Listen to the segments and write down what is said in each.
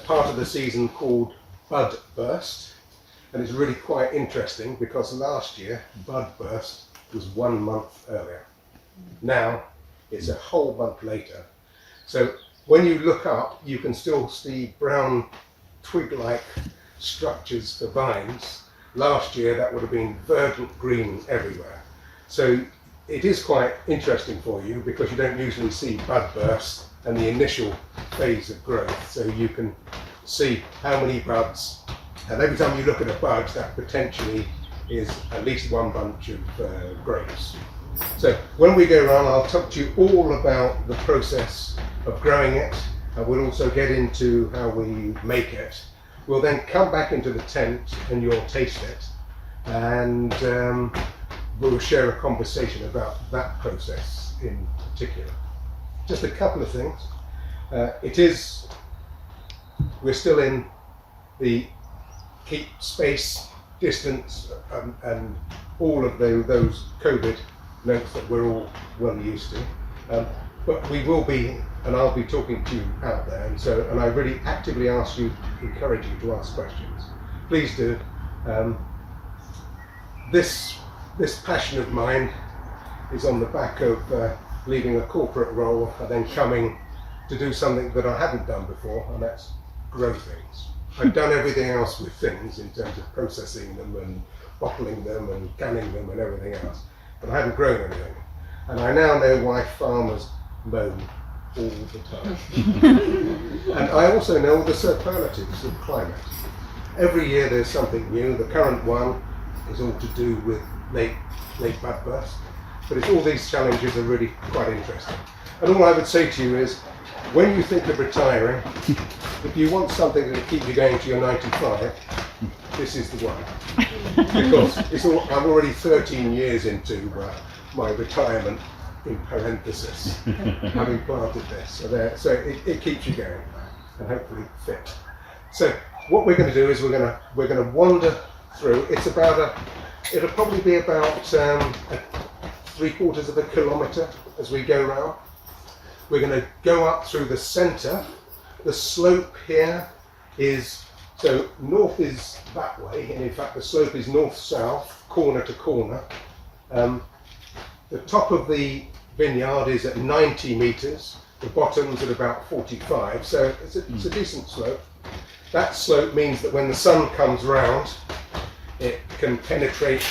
part of the season called bud burst, and it's really quite interesting because last year bud burst was 1 month earlier. Now it's a whole month later. So when you look up, you can still see brown twig-like structures for vines. Last year that would have been verdant green everywhere. So it is quite interesting for you because you don't usually see bud burst and the initial phase of growth. So you can see how many buds, and every time you look at a bud, that potentially is at least one bunch of grapes. So when we go around, I'll talk to you all about the process of growing it, and we'll also get into how we make it. We'll then come back into the tent and you'll taste it, and we'll share a conversation about that process in particular. Just a couple of things. We're still in the keep space, distance, and all of those COVID notes that we're all well used to. But we will be, and I'll be talking to you out there, and I really actively encourage you to ask questions. Please do. This passion of mine is on the back of leaving a corporate role and then coming to do something that I haven't done before, and that's grow things. I've done everything else with things in terms of processing them and bottling them and canning them and everything else, but I haven't grown anything. And I now know why farmers moan all the time. And I also know the superlatives of climate. Every year there's something new. The current one is all to do with late bud burst, but all these challenges are really quite interesting. And all I would say to you is, when you think of retiring, if you want something that will keep you going to your 95, this is the one. Because I'm already 13 years into my retirement, in parenthesis, having planted this. So it keeps you going and hopefully fit. So what we're going to do is we're going to wander through. It'll probably be about 3/4 of a kilometre as we go around. We're going to go up through the centre. The slope here is, so north is that way, and in fact the slope is north-south, corner to corner. The top of the vineyard is at 90 metres, the bottom's at about 45, so it's a decent slope. That slope means that when the sun comes round, it can penetrate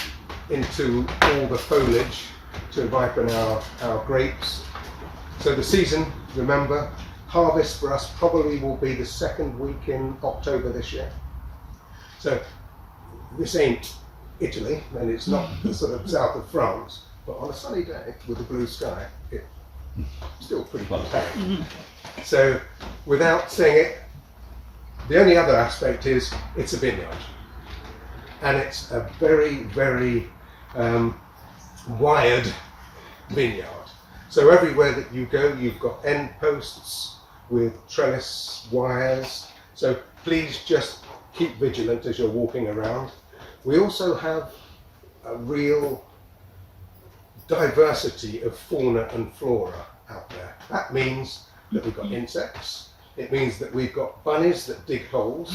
into all the foliage to ripen our grapes. So the season, remember, harvest for us probably will be the second week in October this year. So this ain't Italy, and it's not the sort of south of France, but on a sunny day with a blue sky, it's still pretty contact. So without saying it, the only other aspect is it's a vineyard. And it's a very, very wired vineyard. So everywhere that you go, you've got end posts with trellis wires. So please just keep vigilant as you're walking around. We also have a real diversity of fauna and flora out there. That means that we've got insects. It means that we've got bunnies that dig holes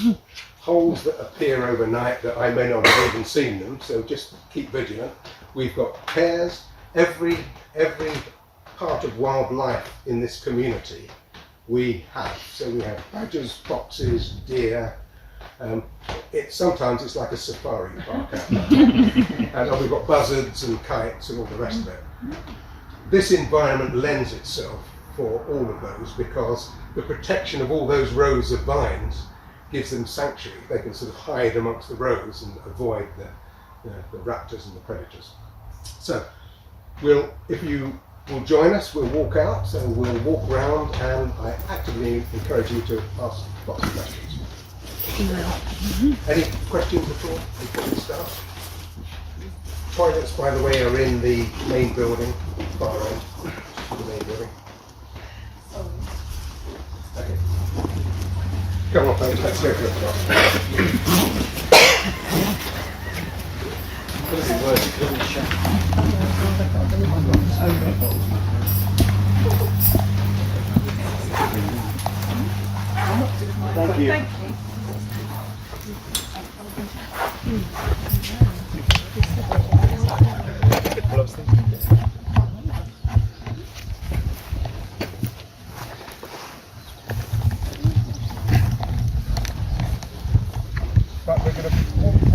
that appear overnight that I may not have even seen them, so just keep vigilant. We've got hares. Every part of wildlife in this community we have. So we have badgers, foxes, deer. Sometimes it's like a safari park out there. And we've got buzzards and kites and all the rest of it. This environment lends itself for all of those because the protection of all those rows of vines gives them sanctuary. They can sort of hide amongst the rows and avoid the raptors and the predators. So if you will join us, we'll walk out, so we'll walk around, and I actively encourage you to ask lots of questions. Any questions at all before we start? Toilets, by the way, are in the main building, far end of the main building. Okay. Come on, folks, let's go for a cross. What does it work? Thank you. Thank you. But we're going to